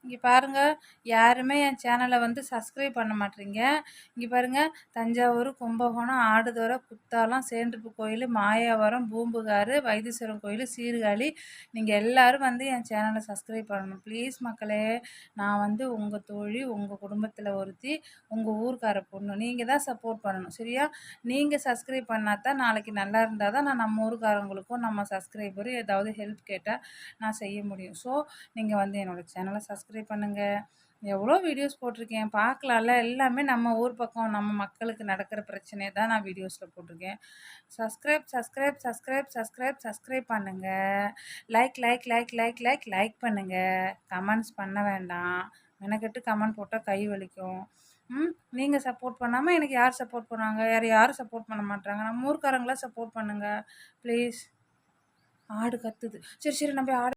இங்கே பாருங்கள், யாருமே என் சேனலை வந்து சப்ஸ்கிரைப் பண்ண மாட்டேறீங்க. இங்கே பாருங்கள், தஞ்சாவூர், கும்பகோணம், ஆடுதுறை, குத்தாலம், சேன்றுப்பு கோயில், மாயாவரம், பூம்புகார், வைத்தீஸ்வரன் கோயில், சீர்காழி, நீங்கள் எல்லோரும் வந்து என் சேனலை சப்ஸ்கிரைப் பண்ணணும் ப்ளீஸ் மக்களே. நான் வந்து உங்கள் தோழி, உங்கள் குடும்பத்தில் ஒருத்தி, உங்கள் ஊர்க்கார பொண்ணு. நீங்கள் தான் சப்போர்ட் பண்ணணும் சரியா? நீங்கள் சப்ஸ்கிரைப் பண்ணால் தான் நாளைக்கு நல்லா இருந்தால் தான் நான் நம்ம ஊருக்காரங்களுக்கும் நம்ம சப்ஸ்கிரைபரும் ஏதாவது ஹெல்ப் கேட்டால் நான் செய்ய முடியும். ஸோ நீங்கள் வந்து என்னோடய சேனலை சப்ஸ்கிரைப் பண்ணுங்கள். எவ்வளோ வீடியோஸ் போட்டிருக்கேன் பார்க்கலாம்ல. எல்லாமே நம்ம ஊர் பக்கம் நம்ம மக்களுக்கு நடக்கிற பிரச்சனையை தான் நான் வீடியோஸில் போட்டிருக்கேன். Subscribe subscribe subscribe subscribe subscribe பண்ணுங்கள். Like like like like like like பண்ணுங்கள். கமெண்ட்ஸ் பண்ண வேண்டாம். மெனக்கெட்டு கமெண்ட் போட்டால் கை வலிக்கும். நீங்கள் சப்போர்ட் பண்ணாமல் எனக்கு யார் சப்போர்ட் பண்ணுவாங்க? யாரும் சப்போர்ட் பண்ண மாட்டாங்க. நம்ம ஊர்க்காரங்களாம் சப்போர்ட் பண்ணுங்கள் ப்ளீஸ். ஆடு கத்துது. சரி சரி நம்ம ஆடு